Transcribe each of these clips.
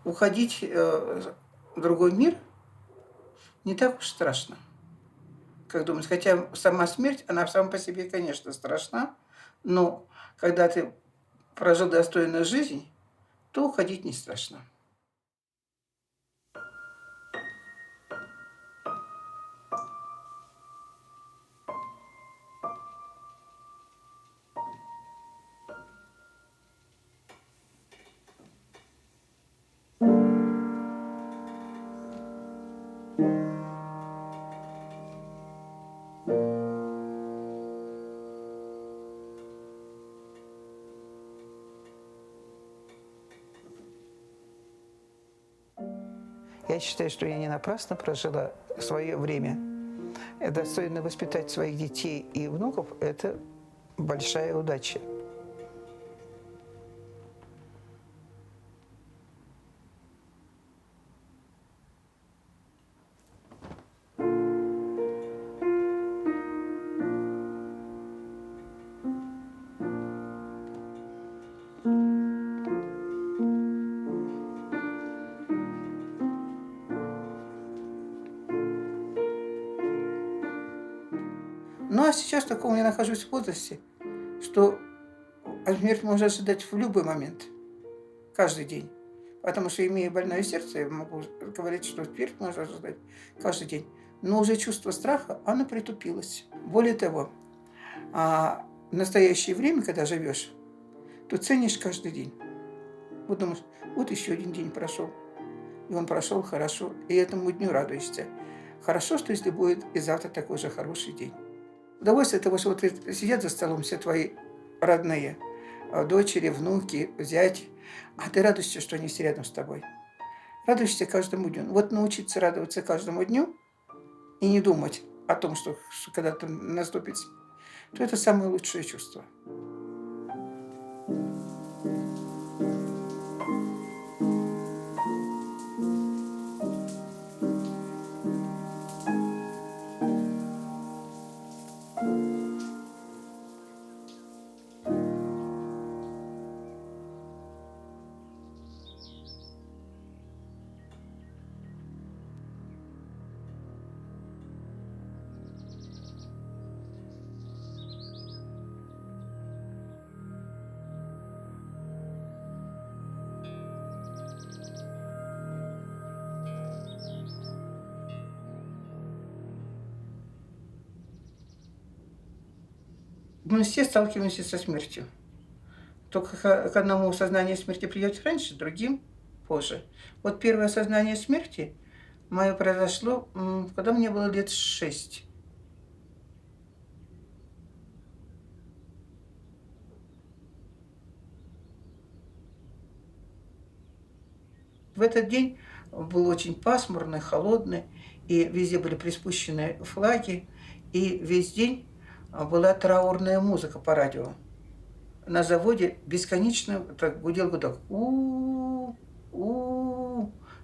уходить в другой мир не так уж страшно, как думать. Хотя сама смерть, она сама по себе, конечно, страшна, но когда ты прожил достойную жизнь, то уходить не страшно. Я считаю, что я не напрасно прожила свое время. Достойно воспитать своих детей и внуков – это большая удача. Ну, а сейчас в таком я нахожусь в возрасте, что смерть можно ожидать в любой момент, каждый день. Потому что, имея больное сердце, я могу говорить, что смерть можно ожидать каждый день. Но уже чувство страха, оно притупилось. Более того, в настоящее время, когда живешь, то ценишь каждый день. Вот думаешь, вот еще один день прошел, и он прошел хорошо, и этому дню радуешься. Хорошо, что если будет и завтра такой же хороший день. Удовольствие того, что вот сидят за столом все твои родные, дочери, внуки, зять, а ты радуешься, что они все рядом с тобой. Радуешься каждому дню. Вот научиться радоваться каждому дню и не думать о том, что когда-то наступит, то это самое лучшее чувство. Мы все сталкиваемся со смертью. Только к одному сознанию смерти придет раньше, другим позже. Вот первое осознание смерти мое произошло, когда мне было лет 6. В этот день был очень пасмурный, холодный, и везде были приспущены флаги, и весь день была траурная музыка по радио. На заводе бесконечно так гудел гудок. У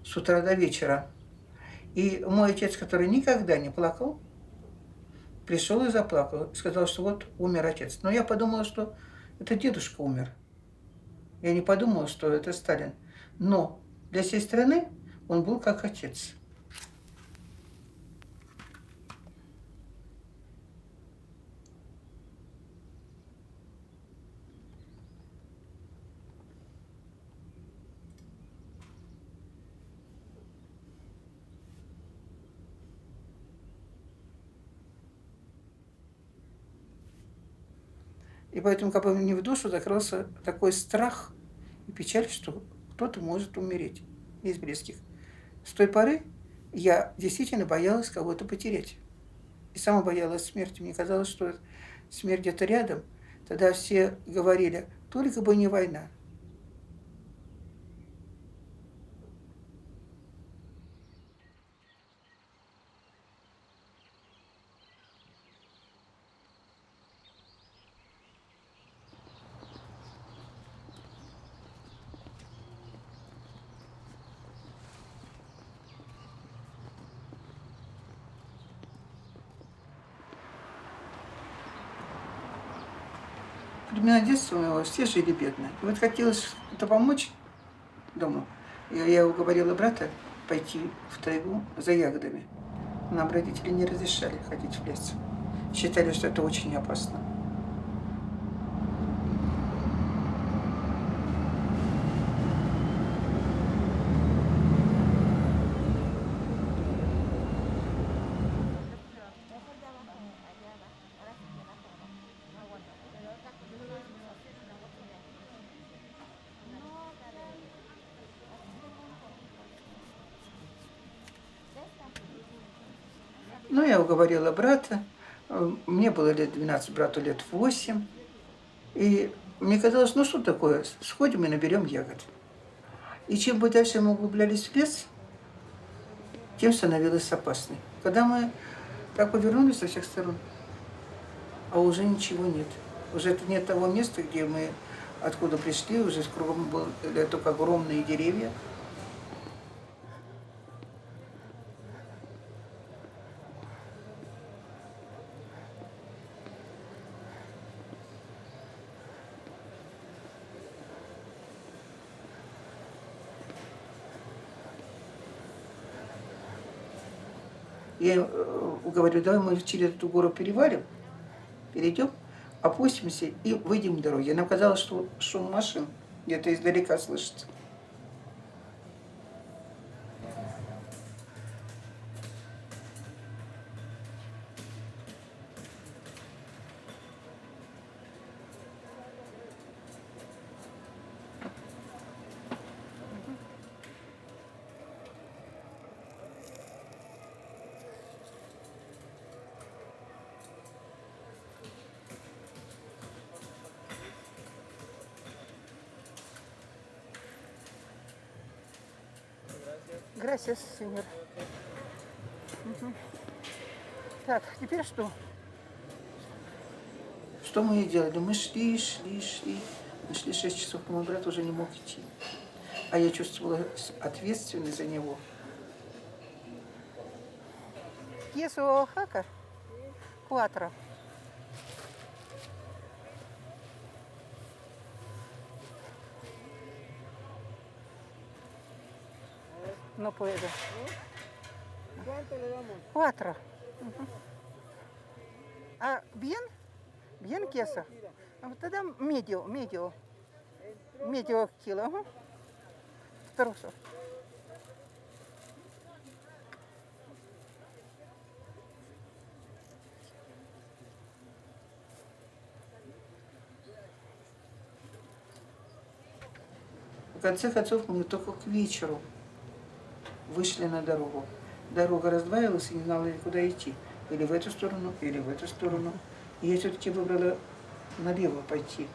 с утра до вечера. И мой отец, который никогда не плакал, пришел и заплакал. Сказал, что вот умер отец. Но я подумала, что это дедушка умер. Я не подумала, что это Сталин. Но для всей страны он был как отец. И поэтому, как бы мне в душу закрылся такой страх и печаль, что кто-то может умереть из близких. С той поры я действительно боялась кого-то потерять. И сама боялась смерти. Мне казалось, что смерть где-то рядом. Тогда все говорили, только бы не война. Времена детства моего все жили бедно. И вот хотелось это помочь, думаю, И я уговорила брата пойти в тайгу за ягодами. Нам родители не разрешали ходить в лес. Считали, что это очень опасно. Ну, я уговорила брата. Мне было лет 12, брату лет 8. И мне казалось, ну что такое, сходим и наберем ягод. И чем мы дальше мы углублялись в лес, тем становилось опасней. Когда мы так повернулись со всех сторон, а уже ничего нет. Уже нет того места, где мы откуда пришли, уже кругом были только огромные деревья. Я говорю, давай мы через эту гору перейдем, опустимся и выйдем к дороге. Нам казалось, что шум машин где-то издалека слышится. Gracias, señor. Так, теперь что? Что мы и делали? Мы шли. Мы шли 6 часов, мой брат уже не мог идти. А я чувствовала ответственность за него. Queso Oaxaca? 4. No puedo. ¿Cuánto le damos? 4. А bien? Bien queso? Тогда medio кило. Трусов. В конце концов, мы только к вечеру вышли на дорогу. Дорога раздваивалась и не знала, куда идти. Или в эту сторону, или в эту сторону. И я все-таки выбрала налево пойти.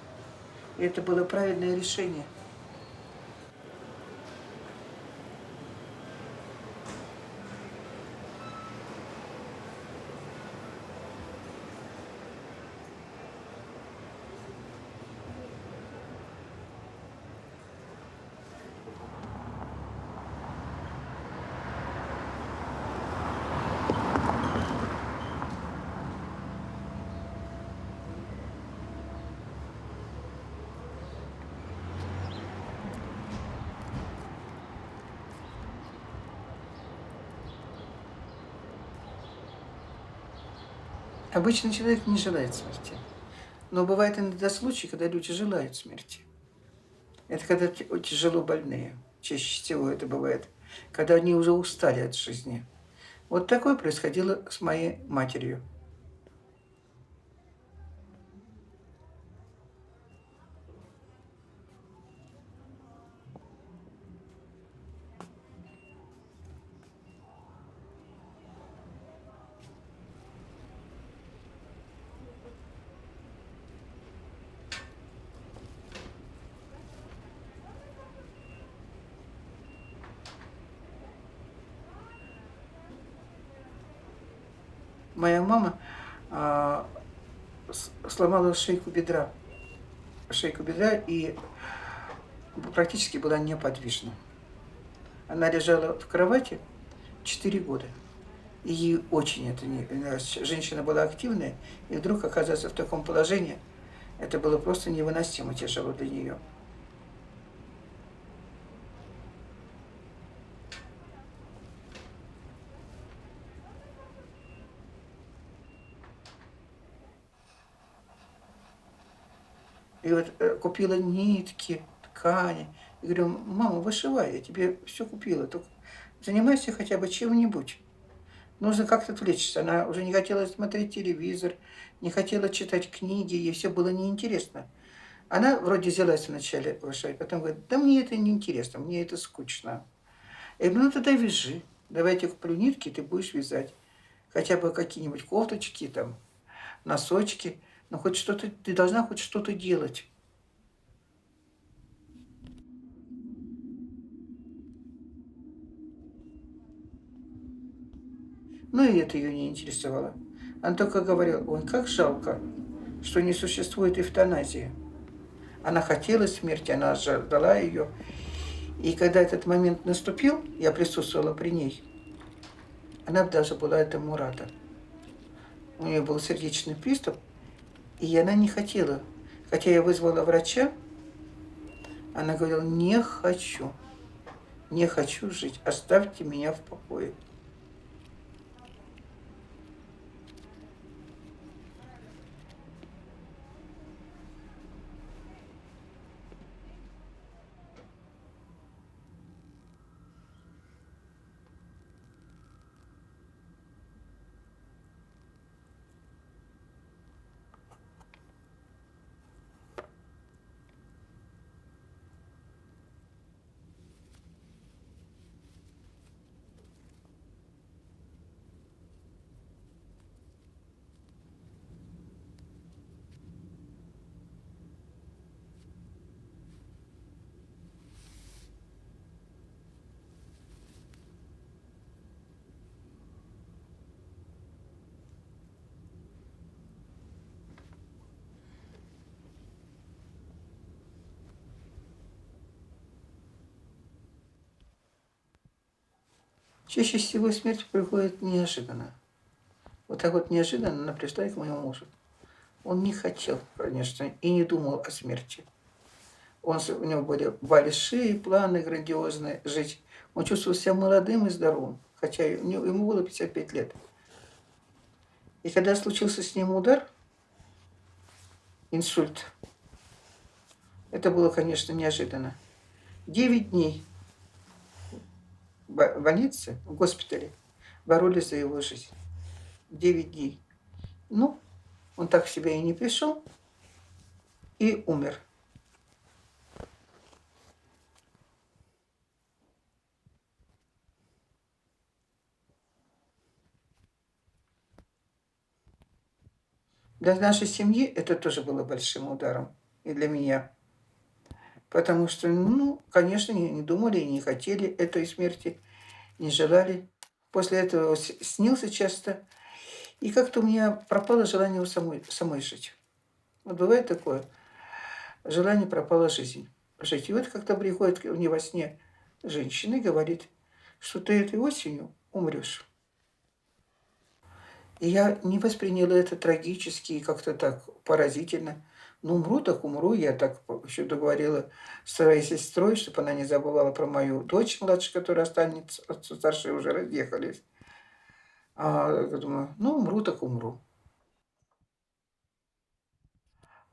И это было правильное решение. Обычно человек не желает смерти. Но бывает иногда случаи, когда люди желают смерти. Это когда тяжело больные. Чаще всего это бывает, когда они уже устали от жизни. Вот такое происходило с моей матерью. Моя мама сломала шейку бедра. Шейку бедра и практически была неподвижна. Она лежала в кровати 4 года. И ей очень это не... Женщина была активная, и вдруг оказаться в таком положении, это было просто невыносимо тяжело для нее. И вот купила нитки, ткани. И говорю, мама, вышивай, я тебе все купила, только занимайся хотя бы чем-нибудь. Нужно как-то отвлечься. Она уже не хотела смотреть телевизор, не хотела читать книги, ей все было неинтересно. Она вроде взялась вначале вышивать, потом говорит, да мне это неинтересно, мне это скучно. Я говорю, ну тогда вяжи. Давай я тебе куплю нитки, ты будешь вязать. Хотя бы какие-нибудь кофточки, там, носочки. Но хоть что-то, ты должна хоть что-то делать. Ну и это ее не интересовало. Она только говорила, ой, как жалко, что не существует эвтаназии. Она хотела смерти, она ждала ее. И когда этот момент наступил, я присутствовала при ней, она даже была этому рада. У нее был сердечный приступ, и она не хотела. Хотя я вызвала врача, она говорила, не хочу жить, оставьте меня в покое. Чаще всего смерть приходит неожиданно. Вот так вот неожиданно она пришла и к моему мужу. Он не хотел, конечно, и не думал о смерти. У него были большие планы грандиозные жить. Он чувствовал себя молодым и здоровым, хотя ему было 55 лет. И когда случился с ним удар, инсульт, это было, конечно, неожиданно. 9 дней в больнице, в госпитале, боролись за его жизнь. 9 дней. Ну, он так в себя и не пришел, и умер. Для нашей семьи это тоже было большим ударом. И для меня. Потому что, ну, конечно, не думали и не хотели этой смерти, не желали. После этого снился часто. И как-то у меня пропало желание самой жить. Вот бывает такое. Желание пропало жить. И вот как-то приходит ко мне во сне женщина и говорит, что ты этой осенью умрешь. И я не восприняла это трагически и как-то так поразительно. Ну, умру, так умру. Я так еще договорила с своей сестрой, чтобы она не забывала про мою дочь младшую, которая останется, старшие уже разъехались. А я думаю, ну, умру, так умру.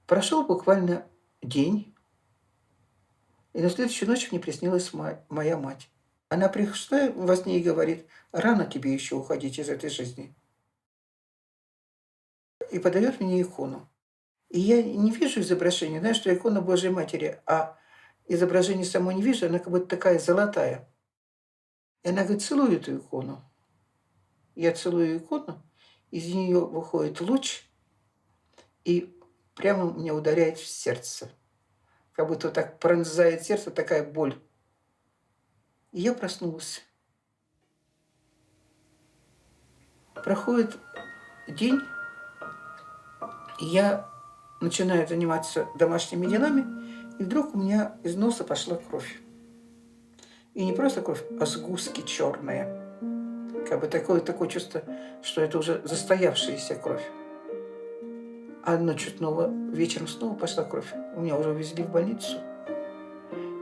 Прошел буквально день, и на следующую ночь мне приснилась моя мать. Она пришла во сне и говорит, рано тебе еще уходить из этой жизни. И подает мне икону. И я не вижу изображения, знаю, что икона Божьей Матери, а изображение самой не вижу, она как будто такая золотая. И она говорит, целуй эту икону. Я целую икону, из нее выходит луч и прямо меня ударяет в сердце. Как будто вот так пронзает сердце такая боль. И я проснулась. Проходит день, и я начинаю заниматься домашними делами, и вдруг у меня из носа пошла кровь. И не просто кровь, а сгустки черные. Как бы такое чувство, что это уже застоявшаяся кровь. А ночью снова, вечером снова пошла кровь. Меня уже увезли в больницу.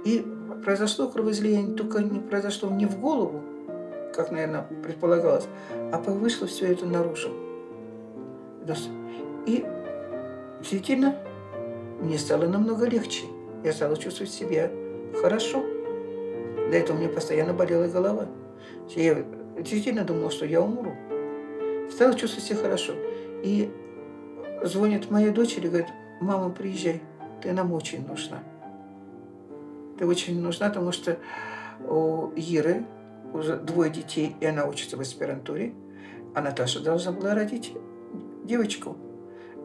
И произошло кровоизлияние, только не произошло не в голову, как, наверное, предполагалось, а вышло все это наружу. И действительно, мне стало намного легче. Я стала чувствовать себя хорошо. До этого у меня постоянно болела голова. Я действительно думала, что я умру. Стала чувствовать себя хорошо. И звонит моя дочь и говорит: мама, приезжай, ты нам очень нужна. Ты очень нужна, потому что у Иры уже 2 детей, и она учится в аспирантуре. А Наташа должна была родить девочку.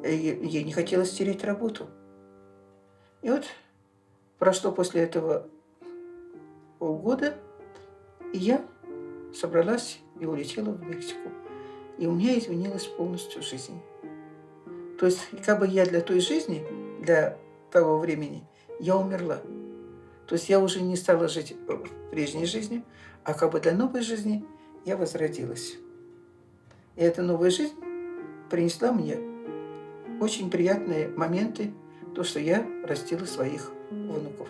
И ей не хотелось терять работу. И вот прошло после этого полгода, и я собралась и улетела в Мексику. И у меня изменилась полностью жизнь. То есть, как бы я для той жизни, для того времени, я умерла. То есть я уже не стала жить прежней жизнью, а как бы для новой жизни я возродилась. И эта новая жизнь принесла мне очень приятные моменты, то, что я растила своих внуков.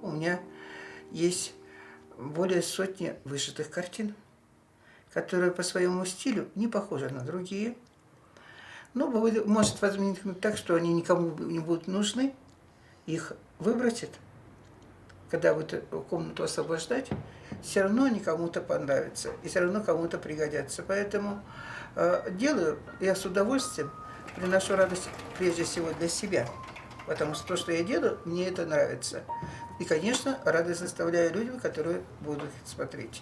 У меня есть более сотни вышитых картин, которые по своему стилю не похожи на другие. Но может возникнуть так, что они никому не будут нужны, их выбросят. Когда будут комнату освобождать, все равно они кому-то понравятся, и все равно кому-то пригодятся. Поэтому делаю я с удовольствием, приношу радость прежде всего для себя. Потому что то, что я делаю, мне это нравится. И, конечно, радость заставляю людям, которые будут смотреть.